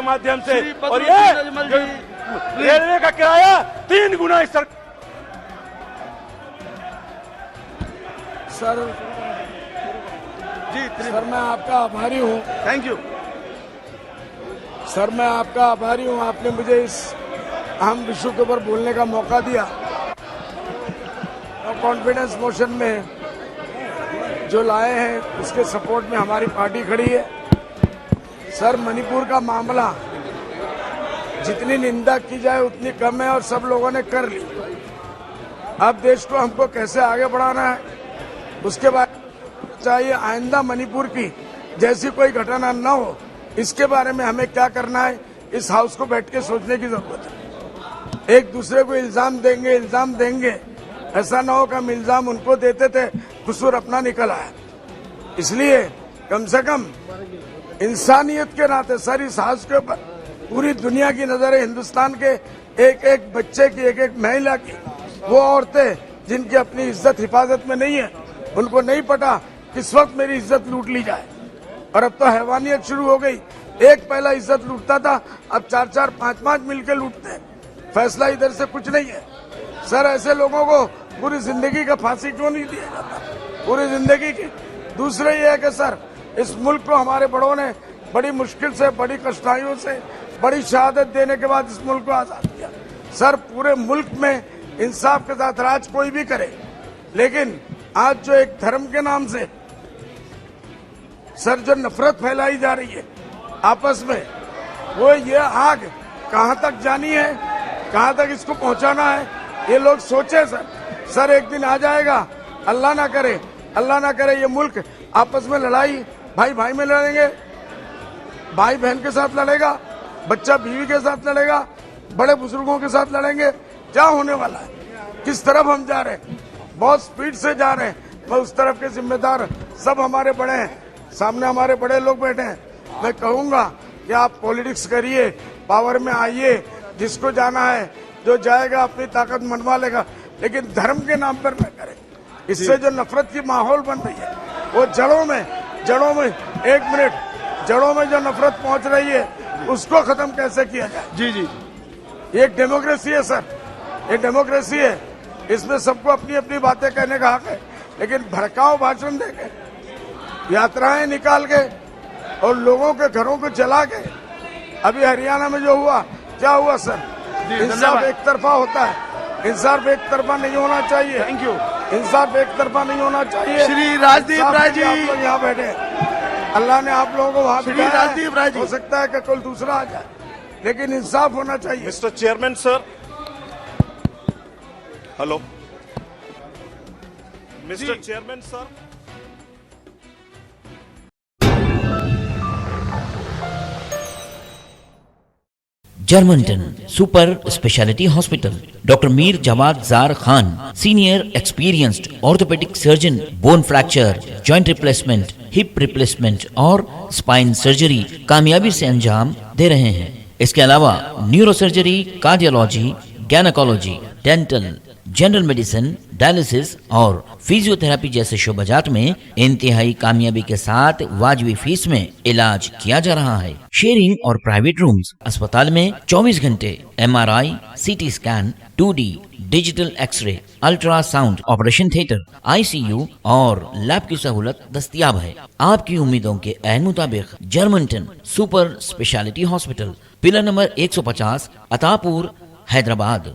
माध्यम से। और ये रेलवे का किराया 3 गुना इस सर सर मैं आपका आभारी हूँ। थैंक यू सर मैं आपका आभारी हूँ, आपने मुझे इस अहम विषय के ऊपर बोलने का मौका दिया। और कॉन्फिडेंस मोशन में जो लाए हैं उसके सपोर्ट में हमारी पार्टी खड़ी है। सर मणिपुर का मामला जितनी निंदा की जाए उतनी कम है और सब लोगों ने कर ली। अब देश को हमको कैसे आगे बढ़ाना है उसके बाद चाहिए। आइंदा मणिपुर की जैसी कोई घटना न हो, इसके बारे में हमें क्या करना है इस हाउस को बैठ के सोचने की जरूरत है। एक दूसरे को इल्जाम देंगे ऐसा न हो कि हम इल्जाम उनको देते थे, कसूर अपना निकल आया। इसलिए कम से कम इंसानियत के नाते सर इस हाउस के ऊपर पूरी दुनिया की नजर है। हिंदुस्तान के एक एक बच्चे की, एक एक महिला की, वो औरतें जिनकी अपनी इज्जत हिफाजत में नहीं है, उनको नहीं पता किस वक्त मेरी इज्जत लूट ली जाए। और अब तो हैवानियत शुरू हो गई। एक पहला इज्जत लूटता था, अब 4-4, 5-5 मिलकर लूटते हैं। फैसला इधर से कुछ नहीं है। सर ऐसे लोगों को पूरी जिंदगी का फांसी क्यों नहीं दिया जाता, पूरी जिंदगी की। दूसरा ये है कि सर इस मुल्क को हमारे बड़ों ने बड़ी मुश्किल से, बड़ी कठिनाइयों से, बड़ी शहादत देने के बाद इस मुल्क को आजाद किया। सर पूरे मुल्क में इंसाफ के साथ राज कोई भी करे, लेकिन आज जो एक धर्म के नाम से सर जो नफरत फैलाई जा रही है आपस में, वो ये आग कहां तक जानी है, कहां तक इसको पहुंचाना है, ये लोग सोचे सर। सर एक दिन आ जाएगा, अल्लाह ना करे ये मुल्क आपस में लड़ाई भाई भाई में लड़ेंगे, भाई बहन के साथ लड़ेगा, बच्चा बीवी के साथ लड़ेगा, बड़े बुजुर्गों के साथ लड़ेंगे। क्या होने वाला है, किस तरफ हम जा रहे हैं, बहुत स्पीड से जा रहे हैं। मैं उस तरफ के जिम्मेदार सब हमारे बड़े हैं, सामने हमारे बड़े लोग बैठे हैं। मैं कहूंगा कि आप पॉलिटिक्स करिए, पावर में आइए, जिसको जाना है जो जाएगा अपनी ताकत मनवा लेगा, लेकिन धर्म के नाम पर न करें। इससे जो नफरत की माहौल बन रही है वो जड़ों में एक मिनट, जड़ों में जो नफरत पहुंच रही है उसको खत्म कैसे किया जाए। जी ये एक डेमोक्रेसी है सर, ये डेमोक्रेसी है, इसमें सबको अपनी अपनी बातें कहने का हक है। लेकिन भड़काऊ भाषण देके, यात्राएं निकाल के और लोगों के घरों को जला के, अभी हरियाणा में जो हुआ, क्या हुआ सर? इंसाफ एक तरफा होता है, इंसाफ एक तरफा नहीं होना चाहिए। Thank you. इंसाफ एक तरफा नहीं होना चाहिए। श्री राजदीप राय जी, आप लोग यहाँ बैठे, अल्लाह ने आप लोगों को वहां श्री राजदीप राय जी, हो सकता है कि कोई दूसरा आ जाए, लेकिन इंसाफ होना चाहिए। Mister chairman sir, hello mister chairman sir, जर्मनटन super speciality hospital, doctor Mir Jawad Zar Khan, senior experienced orthopaedic surgeon, bone fracture, joint replacement, hip replacement और स्पाइन सर्जरी कामयाबी से अंजाम दे रहे हैं। इसके अलावा neuro surgery, cardiology, gynaecology, dental, general medicine, dialysis और फिजियोथेरेपी जैसे शोबाजात में इंतहाई कामयाबी के साथ वाजबी फीस में इलाज किया जा रहा है। शेयरिंग और प्राइवेट रूम्स, अस्पताल में 24 घंटे MRI, CT scan, 2D digital x ray, ultrasound, operation theatre, ICU और लैब की सहूलत दस्तयाब है। आपकी उम्मीदों के ऐन मुताबिक जर्मनटन super speciality hospital, pillar number 150, Attapur, Hyderabad.